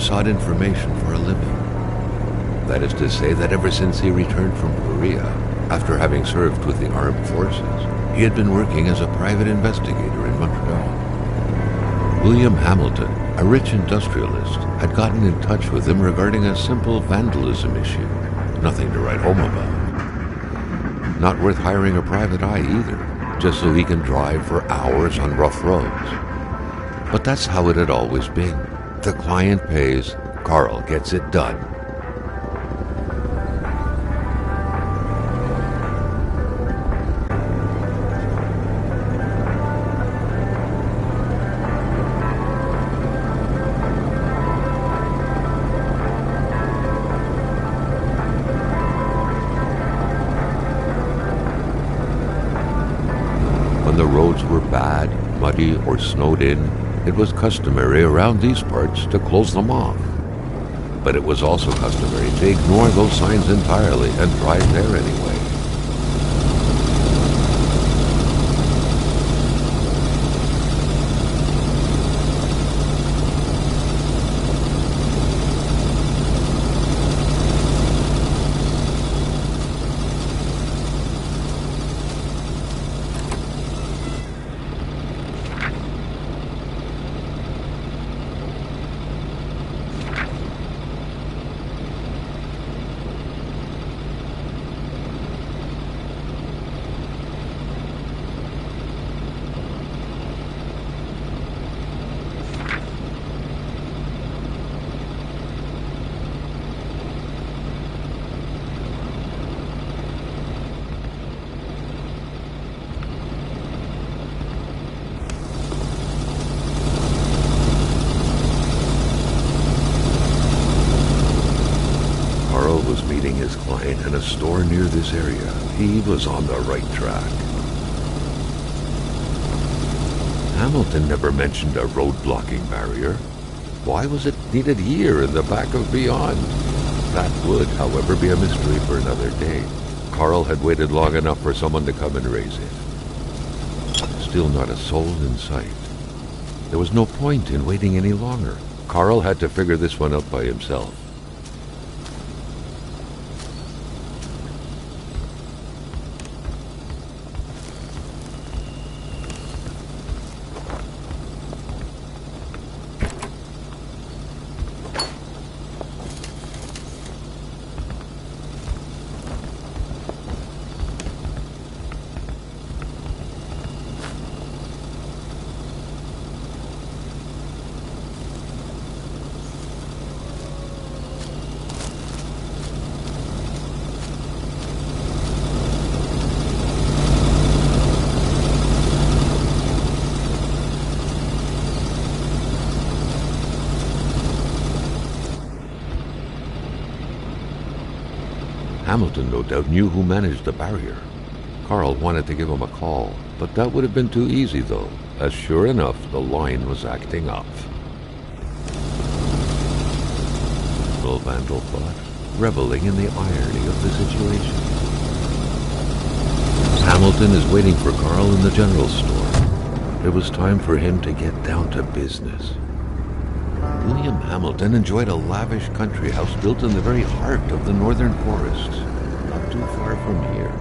sought information for a living. That is to say that ever since he returned from Korea, after having served with the armed forces, he had been working as a private investigator in Montreal. William Hamilton, a rich industrialist, had gotten in touch with him regarding a simple vandalism issue. Nothing to write home about. Not worth hiring a private eye either, just so he can drive for hours on rough roads. But that's how it had always been. The client pays, Carl gets it done. When the roads were bad, muddy, or snowed in, it was customary around these parts to close them off. But it was also customary to ignore those signs entirely and drive there anyway. Was meeting his client in a store near this area. He was on the right track. Hamilton never mentioned a road-blocking barrier. Why was it needed here in the back of Beyond? That would, however, be a mystery for another day. Carl had waited long enough for someone to come and raise it. Still not a soul in sight. There was no point in waiting any longer. Carl had to figure this one out by himself. Hamilton no doubt knew who managed the barrier. Carl wanted to give him a call, but that would have been too easy though, as sure enough the line was acting up. Little Vandal thought, reveling in the irony of the situation. Hamilton is waiting for Carl in the general store. It was time for him to get down to business. William Hamilton enjoyed a lavish country house built in the very heart of the northern forests, not too far from here.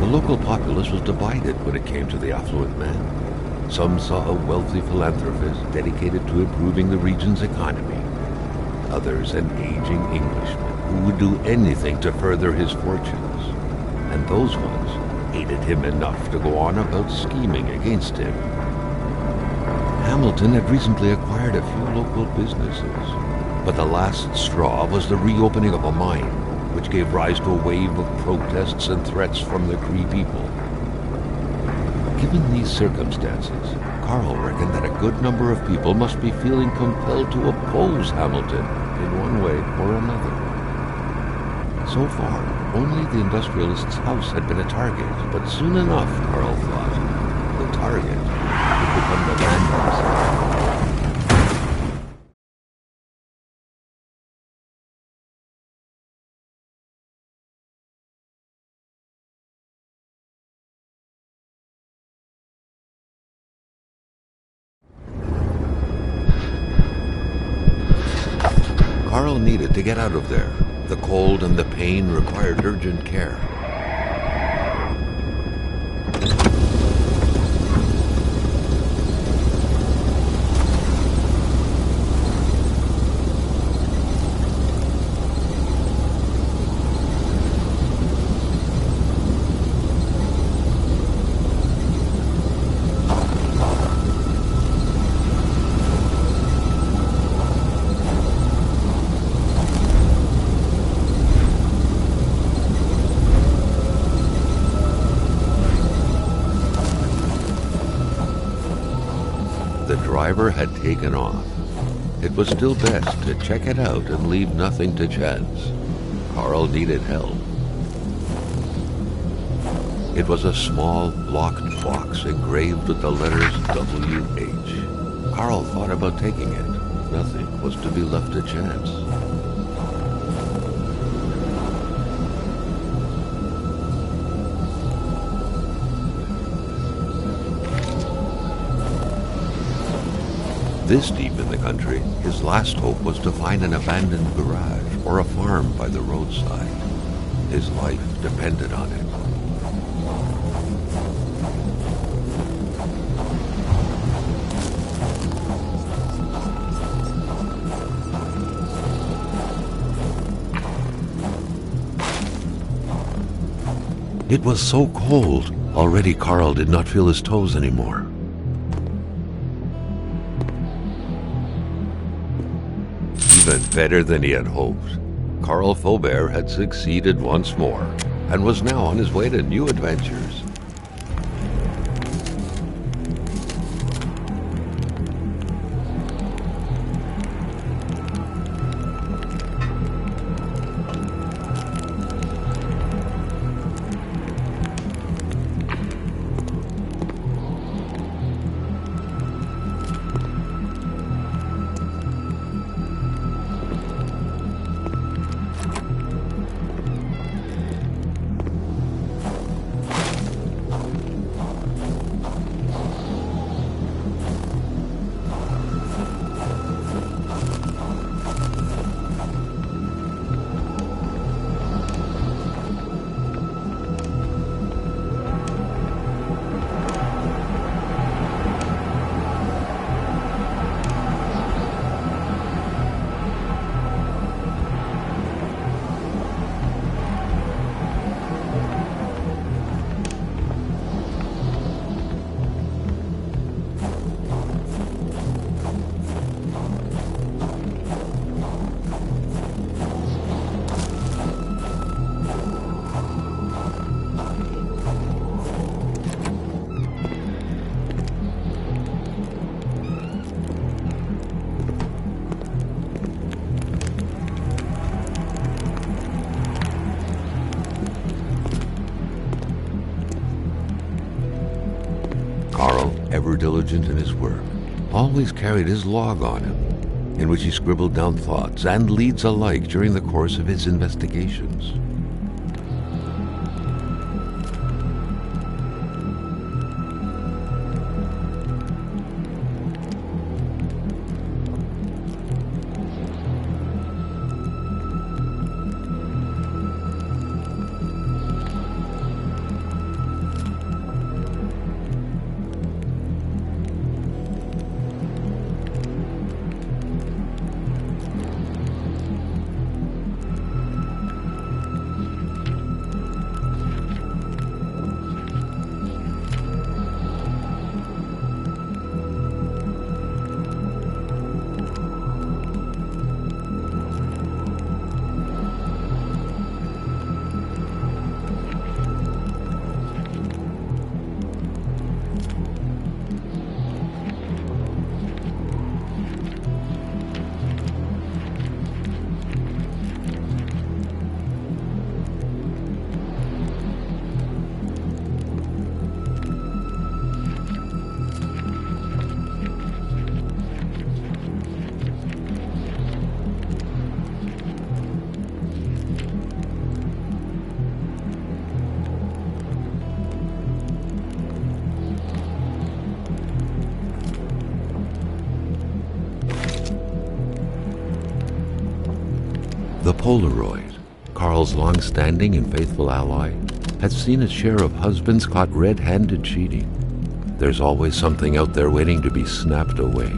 The local populace was divided when it came to the affluent men. Some saw a wealthy philanthropist dedicated to improving the region's economy. Others an aging Englishman who would do anything to further his fortunes. And those ones hated him enough to go on about scheming against him. Hamilton had recently acquired a few local businesses, but the last straw was the reopening of a mine, which gave rise to a wave of protests and threats from the Cree people. Given these circumstances, Carl reckoned that a good number of people must be feeling compelled to oppose Hamilton in one way or another. So far, only the industrialist's house had been a target, but soon enough, Carl thought, the target would become the man himself. Carl needed to get out of there. The cold and the pain required urgent care. The driver had taken off. It was still best to check it out and leave nothing to chance. Carl needed help. It was a small, locked box engraved with the letters WH. Carl thought about taking it. Nothing was to be left to chance. This deep in the country, his last hope was to find an abandoned garage or a farm by the roadside. His life depended on it. It was so cold. Already Carl did not feel his toes anymore. Even better than he had hoped. Carl Faubert had succeeded once more and was now on his way to new adventures. Carl, ever diligent in his work, always carried his log on him, in which he scribbled down thoughts and leads alike during the course of his investigations. The Polaroid, Carl's long-standing and faithful ally, had seen its share of husbands caught red-handed cheating. There's always something out there waiting to be snapped away.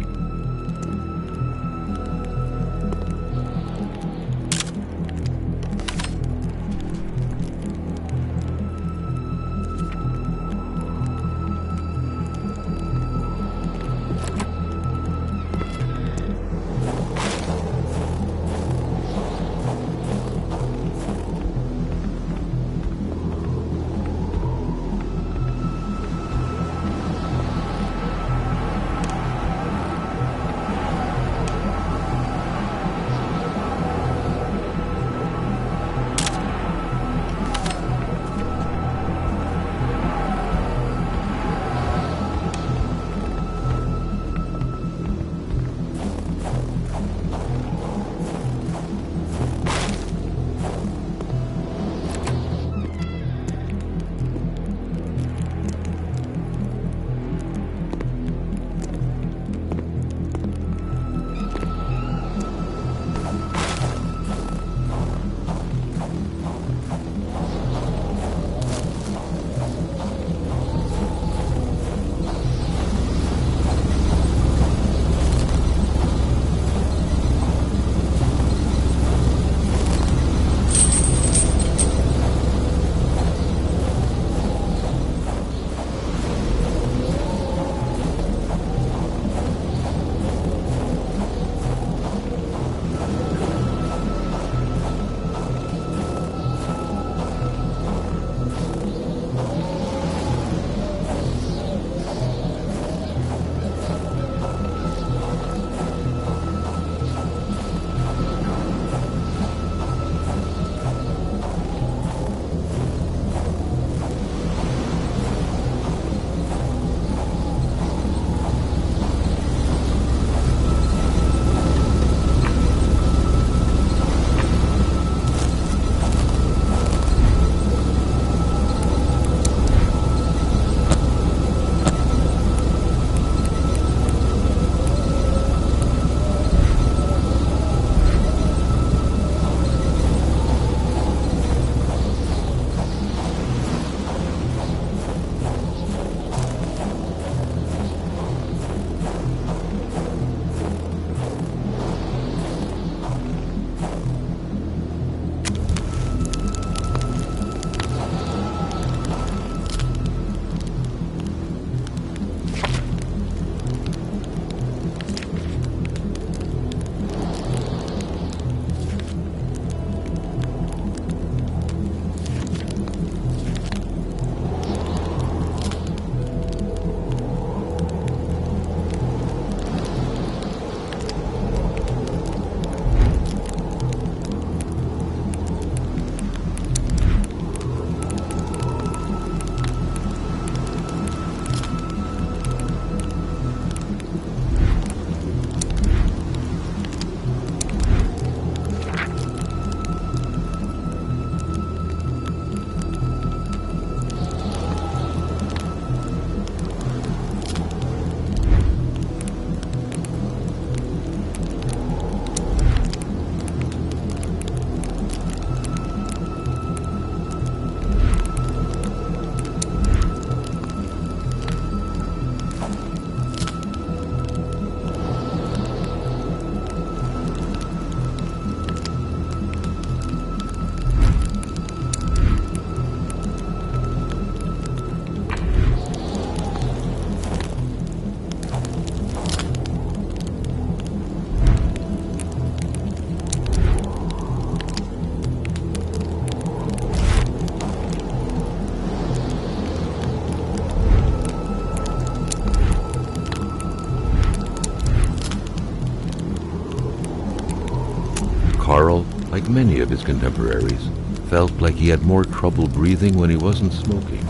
Carl, like many of his contemporaries, felt like he had more trouble breathing when he wasn't smoking.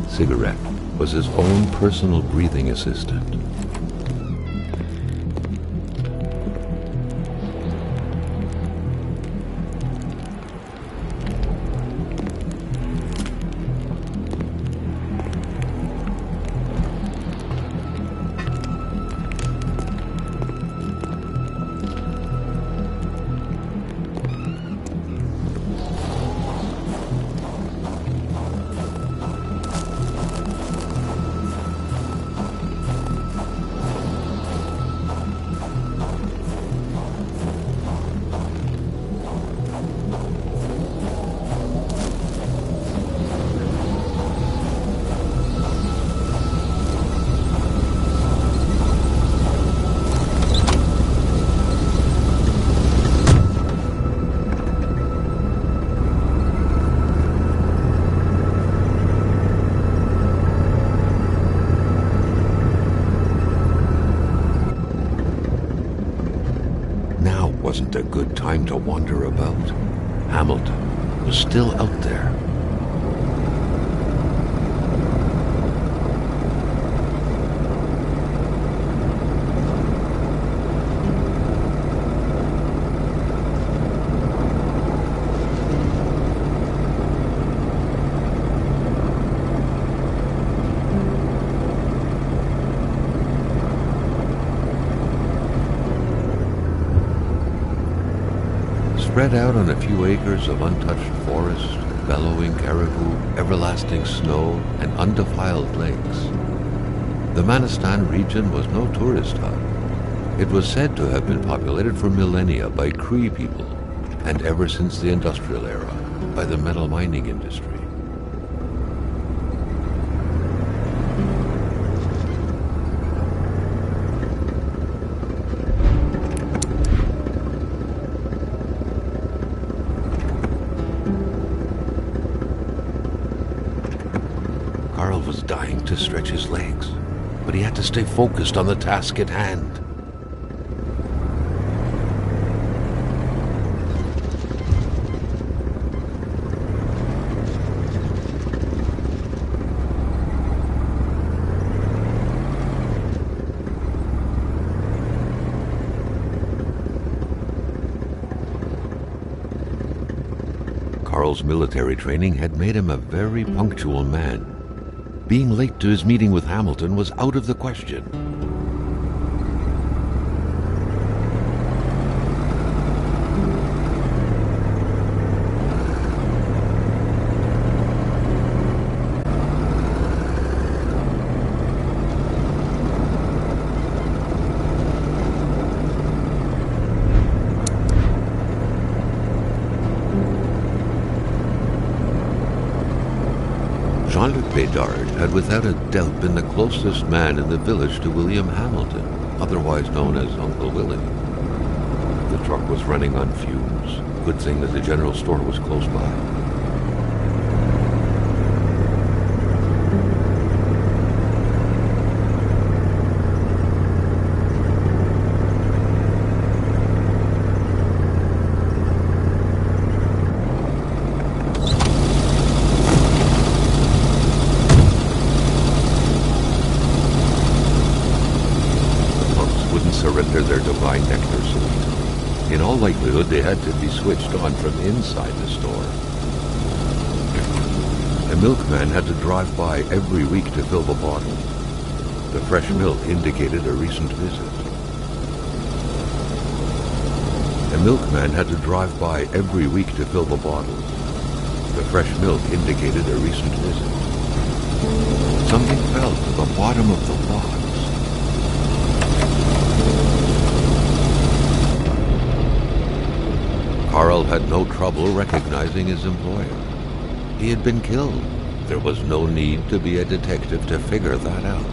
Cigarette was his own personal breathing assistant. Now wasn't a good time to wander about. Hamilton was still out there. Spread out on a few acres of untouched forest, bellowing caribou, everlasting snow, and undefiled lakes, the Manistan region was no tourist hub. It was said to have been populated for millennia by Cree people, and ever since the industrial era, by the metal mining industry. Carl was dying to stretch his legs, but he had to stay focused on the task at hand. Carl's military training had made him a very punctual man. Being late to his meeting with Hamilton was out of the question. Jean-Luc Bédard had without a doubt been the closest man in the village to William Hamilton, otherwise known as Uncle Willie. The truck was running on fumes. Good thing that the general store was close by. Surrender their divine nectar so easily. In all likelihood, they had to be switched on from inside the store. A milkman had to drive by every week to fill the bottles. The fresh milk indicated a recent visit. A milkman had to drive by every week to fill the bottles. The fresh milk indicated a recent visit. Something fell to the bottom of the box. Carl had no trouble recognizing his employer. He had been killed. There was no need to be a detective to figure that out.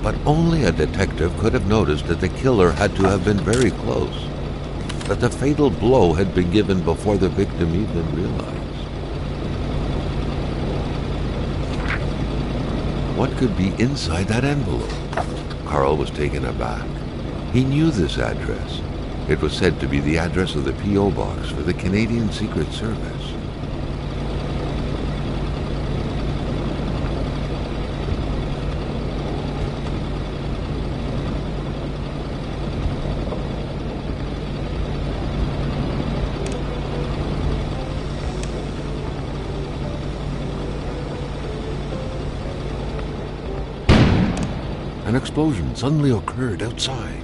But only a detective could have noticed that the killer had to have been very close, that the fatal blow had been given before the victim even realized. What could be inside that envelope? Carl was taken aback. He knew this address. It was said to be the address of the P.O. box for the Canadian Secret Service. An explosion suddenly occurred outside.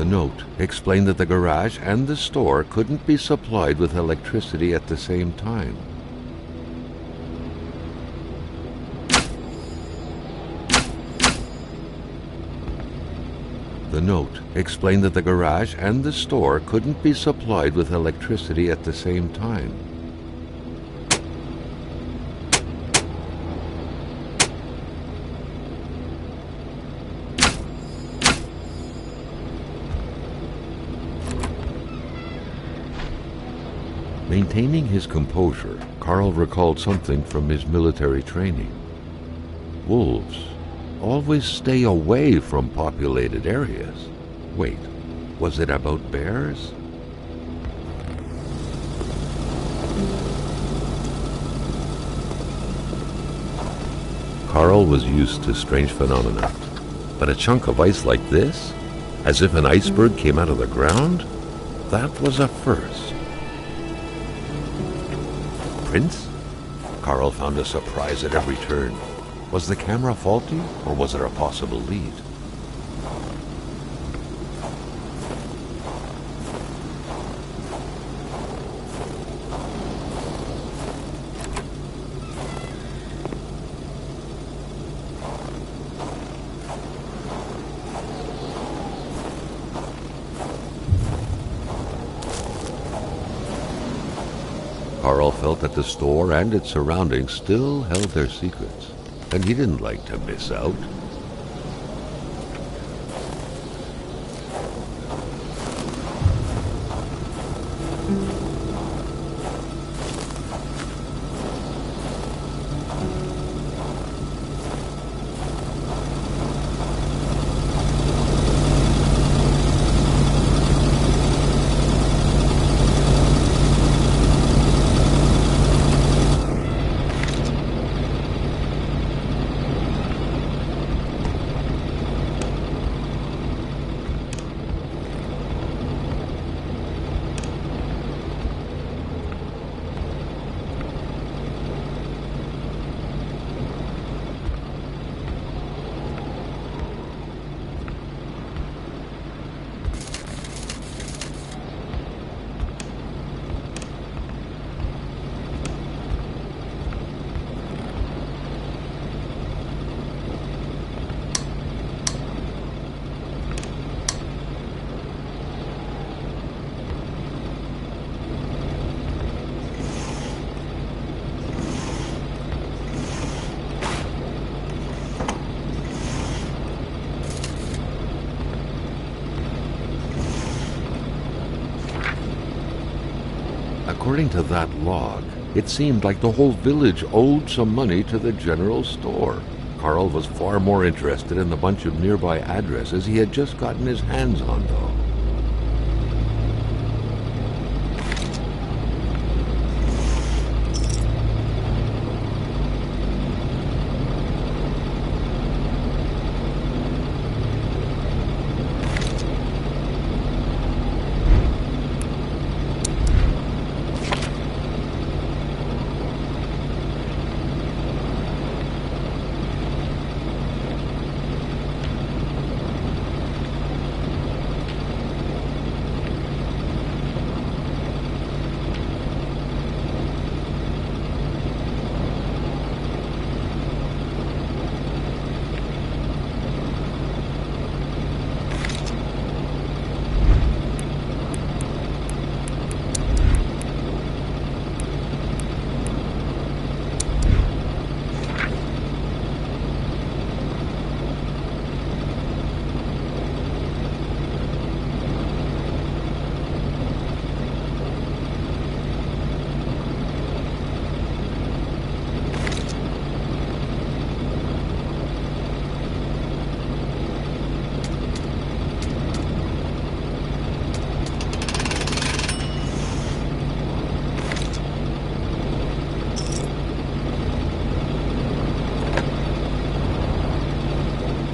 The note explained that the garage and the store couldn't be supplied with electricity at the same time. The note explained that the garage and the store couldn't be supplied with electricity at the same time. Maintaining his composure, Carl recalled something from his military training. Wolves always stay away from populated areas. Wait, was it about bears? Carl was used to strange phenomena, but a chunk of ice like this, as if an iceberg came out of the ground, that was a first. Prince? Carl found a surprise at every turn. Was the camera faulty, or was it a possible lead? Carl felt that the store and its surroundings still held their secrets, and he didn't like to miss out. According to that log, it seemed like the whole village owed some money to the general store. Carl was far more interested in the bunch of nearby addresses he had just gotten his hands on, though.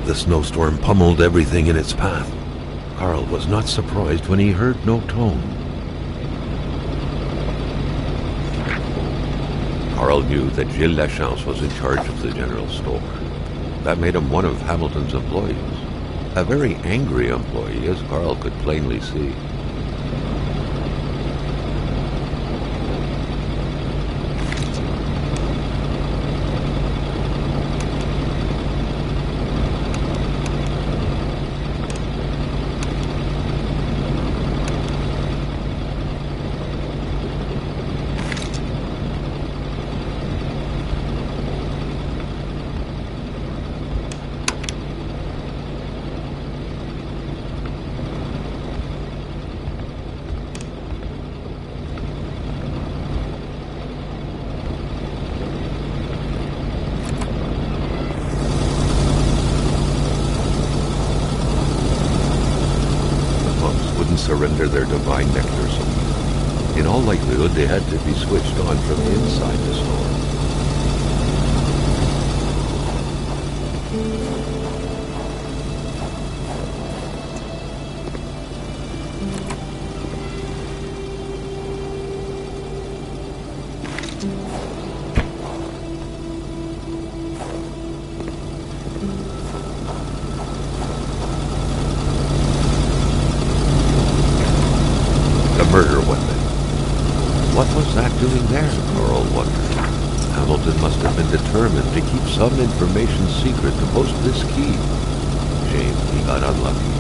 The snowstorm pummeled everything in its path. Carl was not surprised when he heard no tone. Carl knew that Gilles Lachance was in charge of the general store. That made him one of Hamilton's employees. A very angry employee, as Carl could plainly see. Surrender their divine nectar so easily. In all likelihood, they had to be switched on from inside the store. Murder weapon. What was that doing there, Carl wondered. Hamilton must have been determined to keep some information secret to post this key. Shame he got unlucky.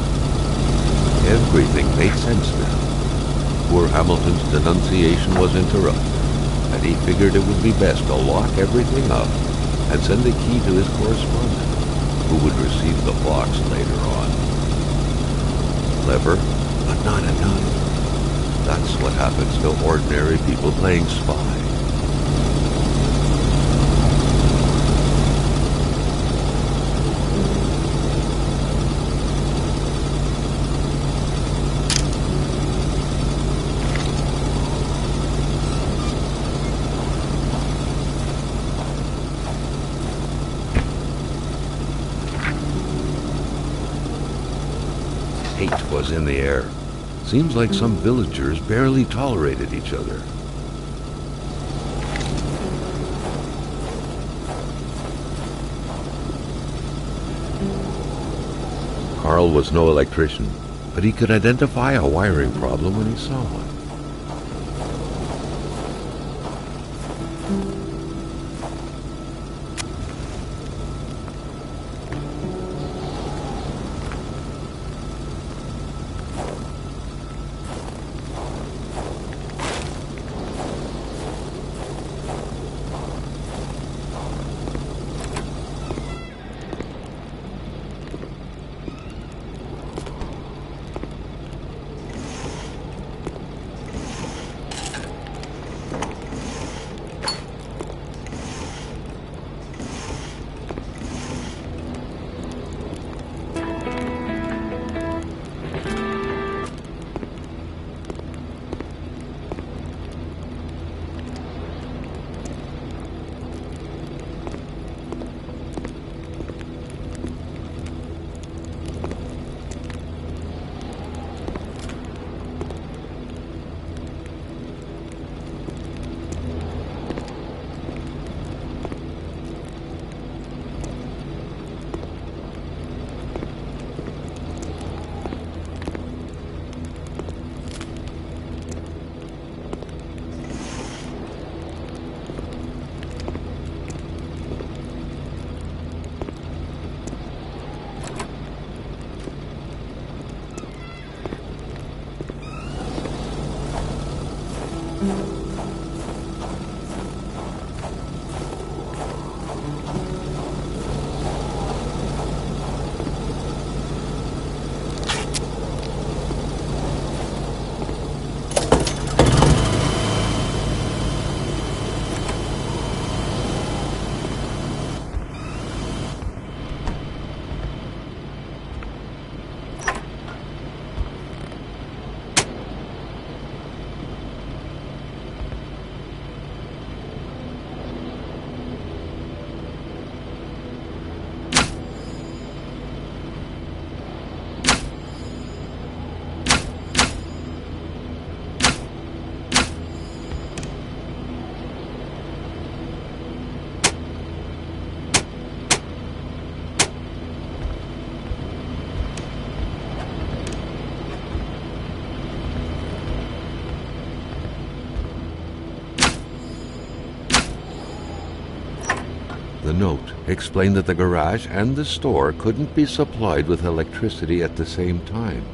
Everything made sense now. Poor Hamilton's denunciation was interrupted, and he figured it would be best to lock everything up and send the key to his correspondent, who would receive the box later on. Clever, but not enough. That's what happens to ordinary people playing spy. Hate was in the air. Seems like some villagers barely tolerated each other. Carl was no electrician, but he could identify a wiring problem when he saw one. The note explained that the garage and the store couldn't be supplied with electricity at the same time.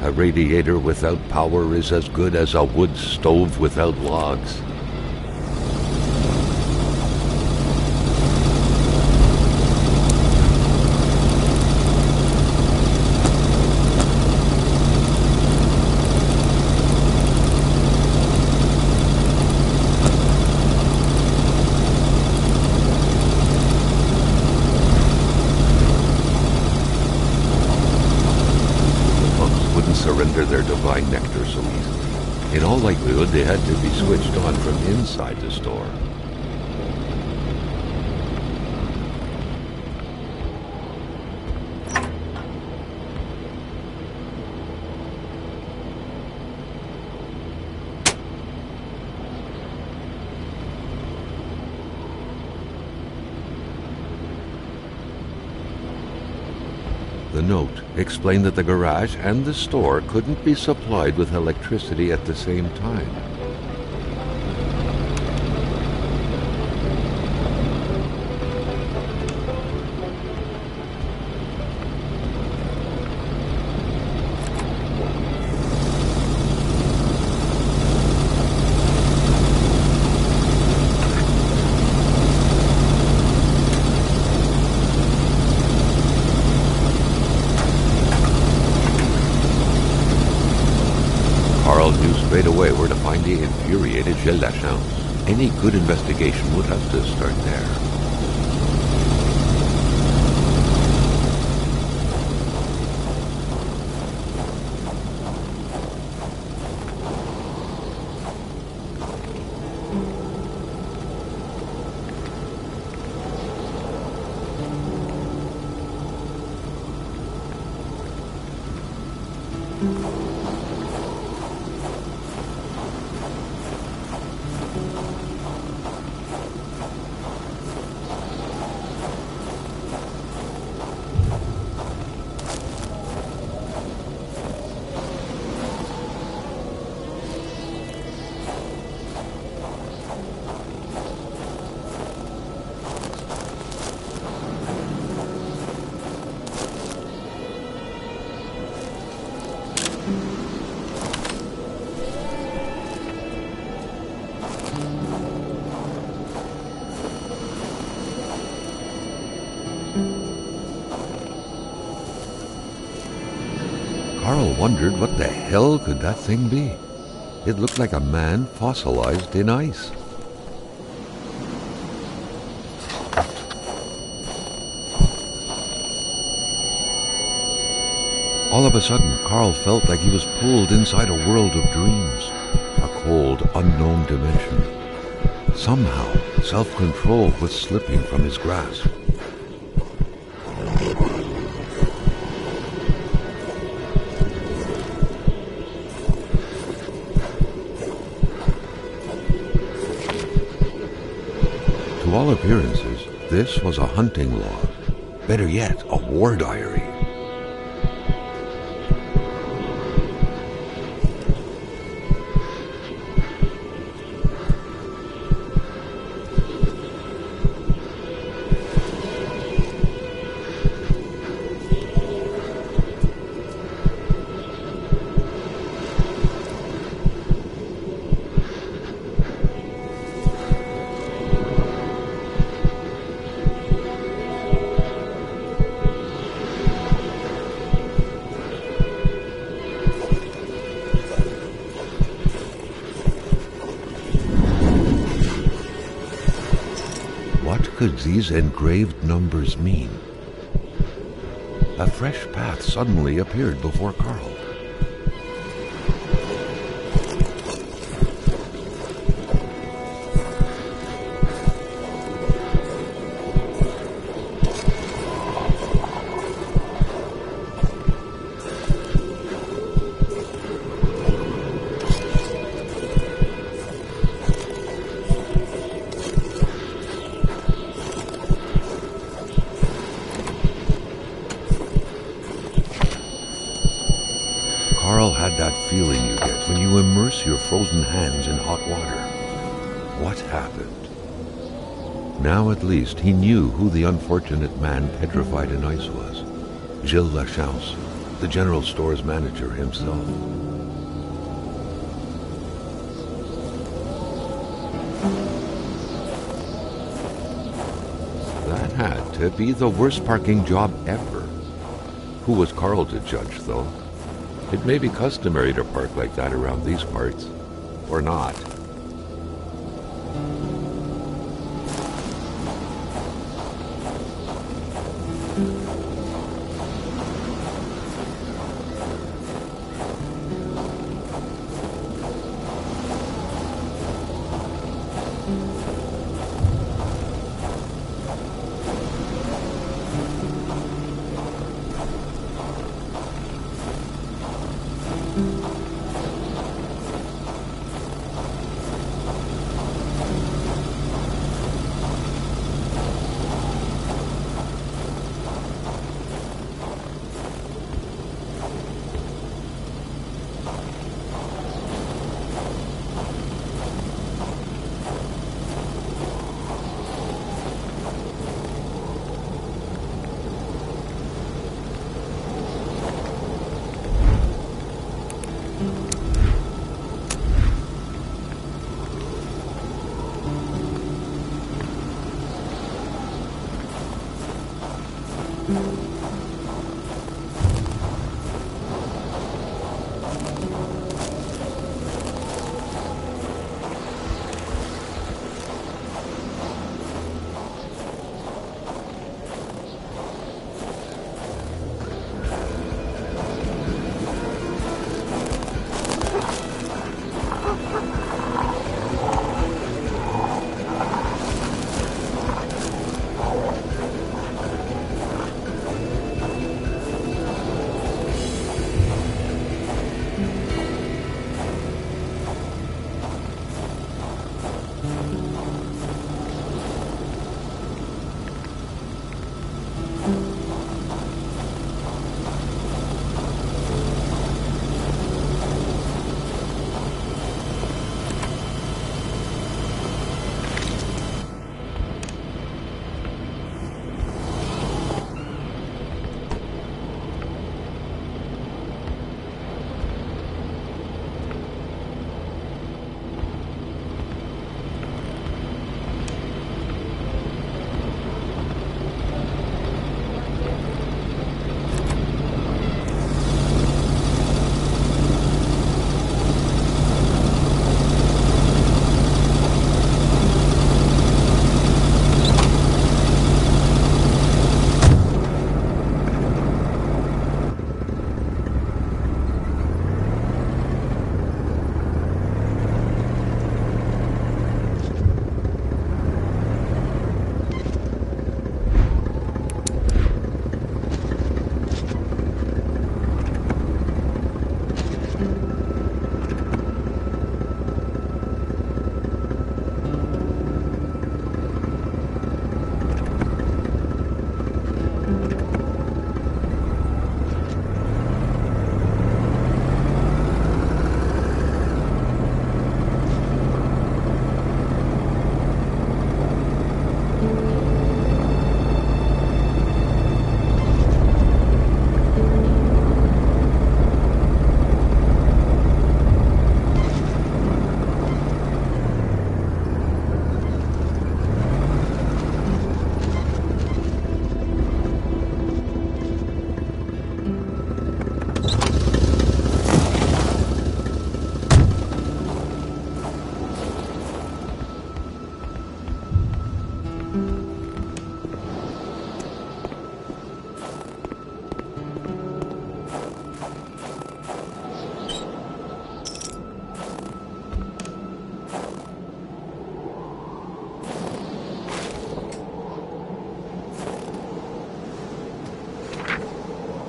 A radiator without power is as good as a wood stove without logs. Surrender their divine nectar so easily. In all likelihood, they had to be switched on from inside the store. The note explained that the garage and the store couldn't be supplied with electricity at the same time. Carl knew straight away where to find the infuriated Gilles Lachance. Any good investigation would have to start there. Carl wondered what the hell could that thing be. It looked like a man fossilized in ice. All of a sudden, Carl felt like he was pulled inside a world of dreams, a cold, unknown dimension. Somehow, self-control was slipping from his grasp. To all appearances, this was a hunting log. Better yet, a war diary. What could these engraved numbers mean? A fresh path suddenly appeared before Carl. that feeling you get when you immerse your frozen hands in hot water. What happened? Now at least he knew who the unfortunate man petrified in ice was. Gilles Lachance, the general store's manager himself. That had to be the worst parking job ever. Who was Carl to judge, though? It may be customary to park like that around these parts, or not.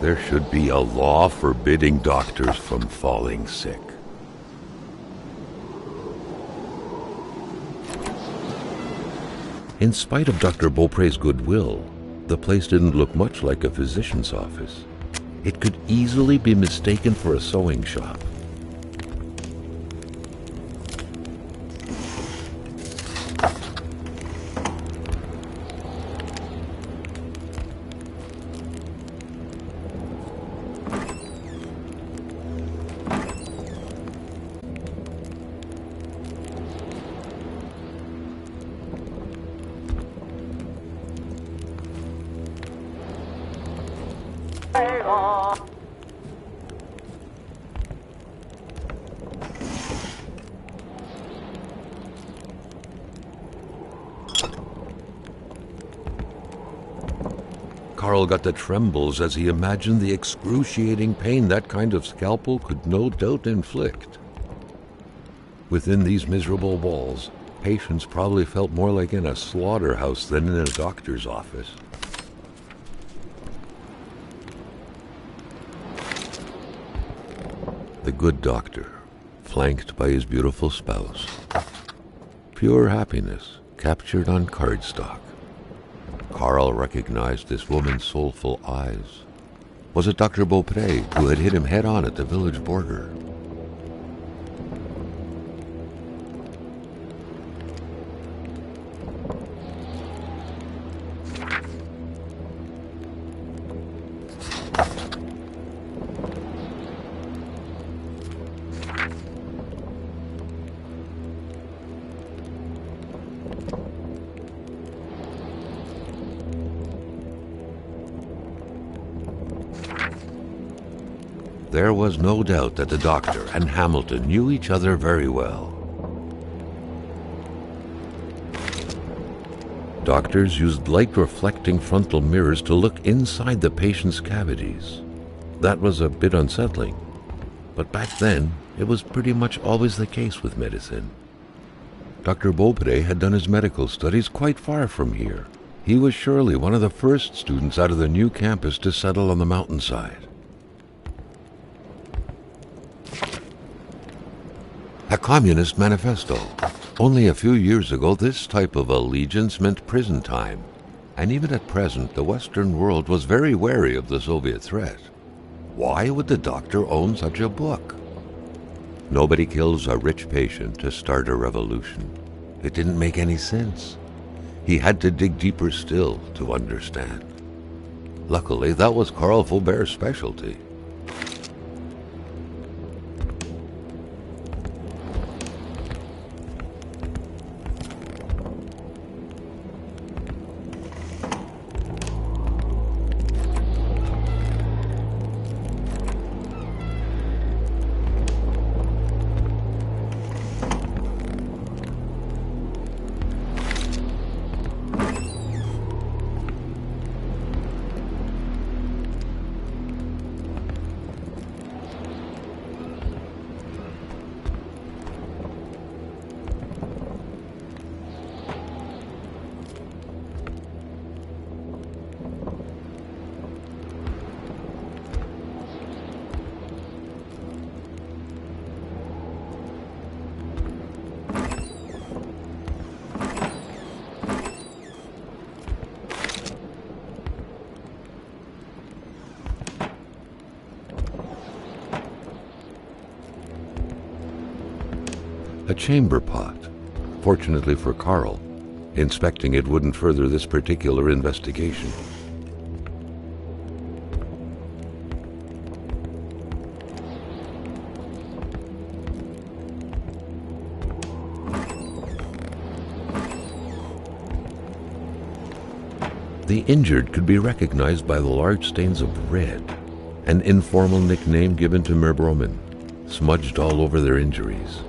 There should be a law forbidding doctors from falling sick. In spite of Dr. Beaupré's goodwill, the place didn't look much like a physician's office. It could easily be mistaken for a sewing shop, Carl got the trembles as he imagined the excruciating pain that kind of scalpel could no doubt inflict. Within these miserable walls, patients probably felt more like in a slaughterhouse than in a doctor's office. The good doctor, flanked by his beautiful spouse. Pure happiness, captured on cardstock. Carl recognized this woman's soulful eyes. Was it Dr. Beaupré who had hit him head-on at the village border? There was no doubt that the doctor and Hamilton knew each other very well. Doctors used light-reflecting frontal mirrors to look inside the patient's cavities. That was a bit unsettling, but back then it was pretty much always the case with medicine. Dr. Beaupré had done his medical studies quite far from here. He was surely one of the first students out of the new campus to settle on the mountainside. A communist manifesto. Only a few years ago, this type of allegiance meant prison time. And even at present, the Western world was very wary of the Soviet threat. Why would the doctor own such a book? Nobody kills a rich patient to start a revolution. It didn't make any sense. He had to dig deeper still to understand. Luckily, that was Carl Faubert's specialty. A chamber pot. Fortunately for Carl, inspecting it wouldn't further this particular investigation. The injured could be recognized by the large stains of red, an informal nickname given to Merbromen, smudged all over their injuries.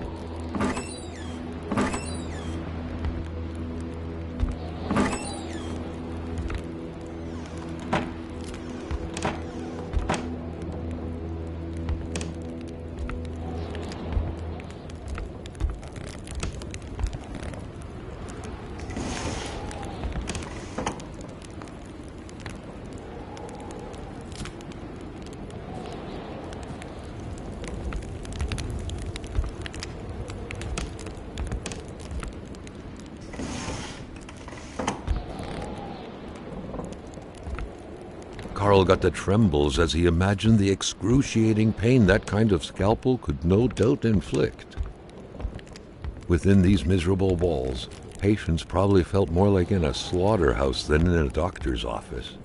Carl got the trembles as he imagined the excruciating pain that kind of scalpel could no doubt inflict. Within these miserable walls, patients probably felt more like in a slaughterhouse than in a doctor's office.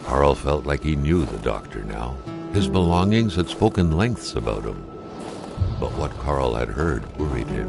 Carl felt like he knew the doctor now. His belongings had spoken lengths about him. But what Carl had heard worried him.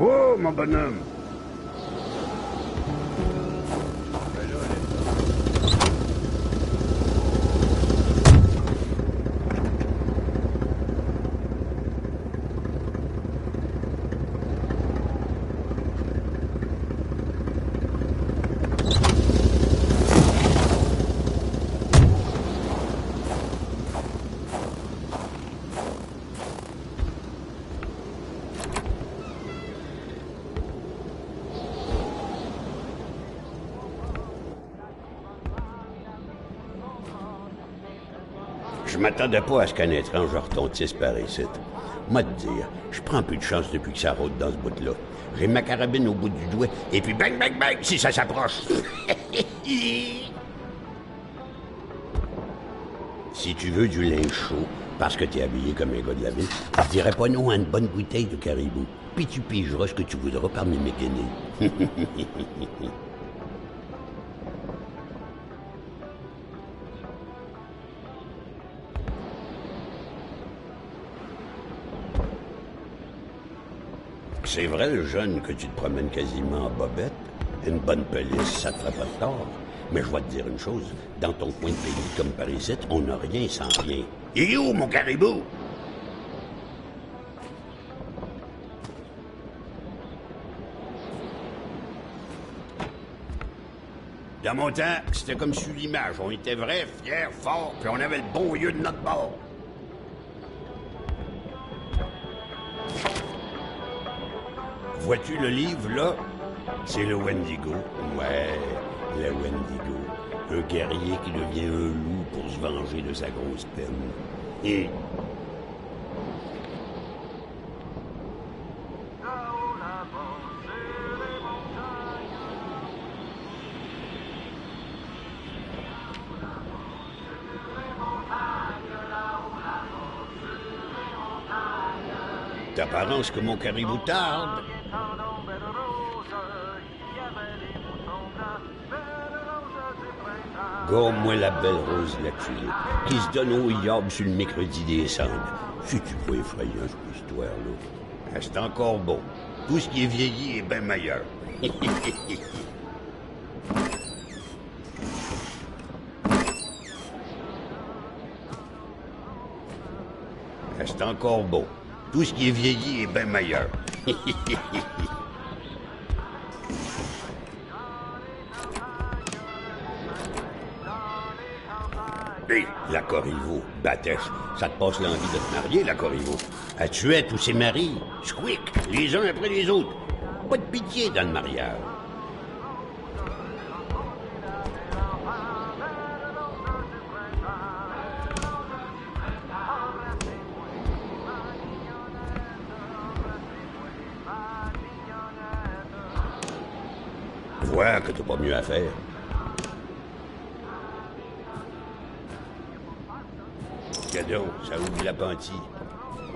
Oh, mon bonhomme! Je m'attendais pas à ce qu'un étrange retontisse par ici. Moi te dire, je prends plus de chance depuis que ça rôde dans ce bout-là. J'ai ma carabine au bout du doigt, et puis bang, bang, bang, si ça s'approche. Si tu veux du linge chaud, parce que t'es habillé comme un gars de la ville, je dirais pas non à une bonne bouteille de caribou. Puis tu pigeras ce que tu voudras parmi mes guenilles. C'est vrai, le jeune, que tu te promènes quasiment en bobette. Une bonne police, ça te ferait pas de tort. Mais je vais te dire une chose, dans ton coin de pays comme par ici, on n'a rien sans rien. Il est où, mon caribou? Dans mon temps, c'était comme sur l'image. On était vrais, fiers, forts, puis on avait le bon lieu de notre bord. Vois-tu le livre, là? C'est le Wendigo. Ouais, le Wendigo. Un guerrier qui devient un loup pour se venger de sa grosse peine. Et... T'apparence que mon caribou tarde. Gomme-moi la belle rose de la tulipe, qui se donne au yob sur le mercredi des cendres. C'est-tu pas effrayant, cette histoire-là? Ah, c'est encore beau. Tout ce qui est vieilli est bien meilleur. Ah, c'est encore beau. Tout ce qui est vieilli est bien meilleur. Hé, la Corriveau, Batèche, ça te passe l'envie de te marier, la Corriveau. Elle tuait tous ses maris, squick, les uns après les autres. Pas de pitié dans le mariage. Vois que t'as pas mieux à faire. Cadeau, ça ouvre l'appentis.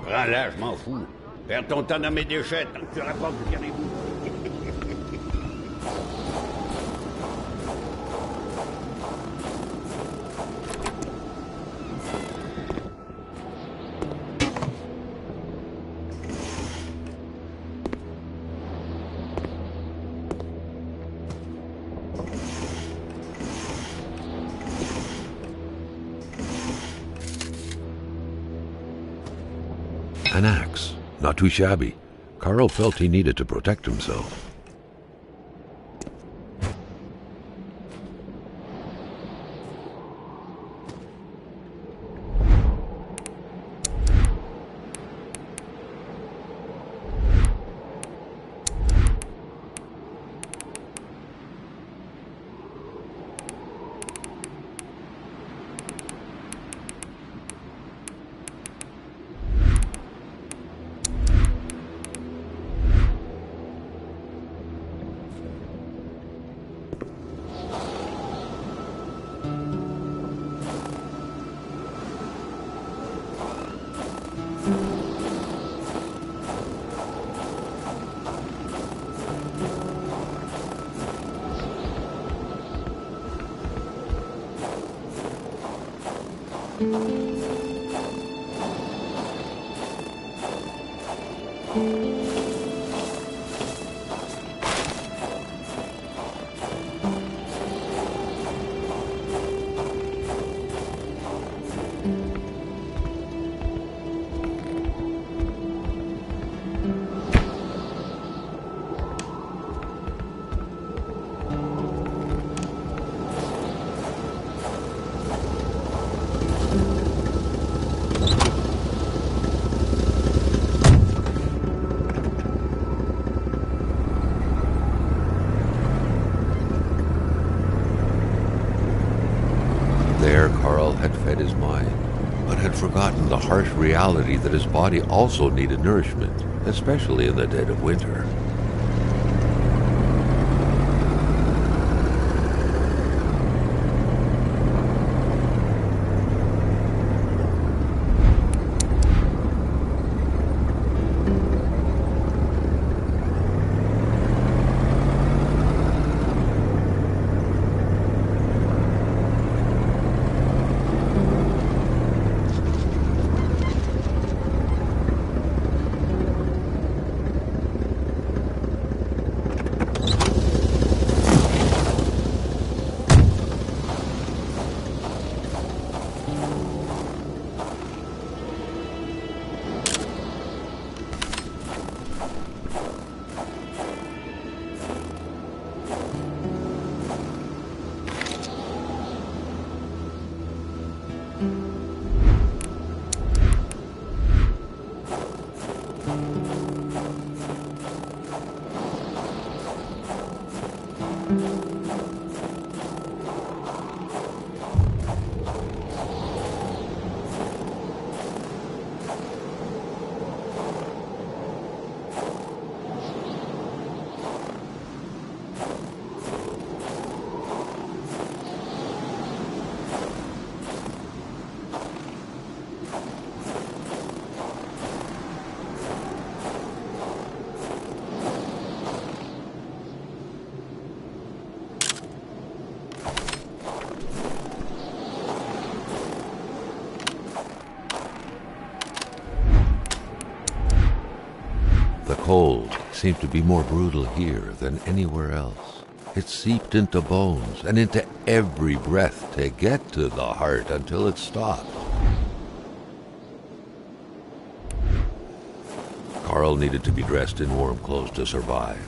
Prends-la, je m'en fous. Perds ton temps dans mes déchets tant que tu rapportes du caribou. An axe. Not too shabby. Carl felt he needed to protect himself. There, Carl had fed his mind, but had forgotten the harsh reality that his body also needed nourishment, especially in the dead of winter. cold seemed to be more brutal here than anywhere else. It seeped into bones and into every breath to get to the heart until it stopped. Carl needed to be dressed in warm clothes to survive.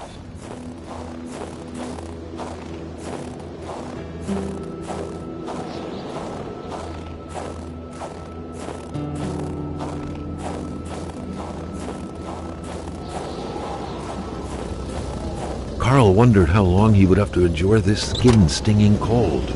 Carl wondered how long he would have to endure this skin-stinging cold.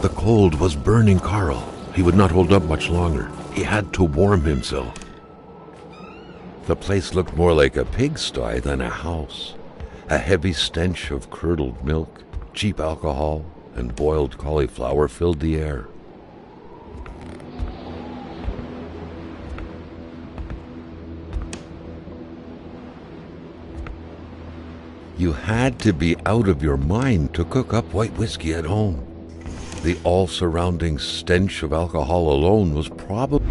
The cold was burning Carl. He would not hold up much longer. He had to warm himself. The place looked more like a pigsty than a house. A heavy stench of curdled milk, cheap alcohol, and boiled cauliflower filled the air. You had to be out of your mind to cook up white whiskey at home. The all-surrounding stench of alcohol alone was probably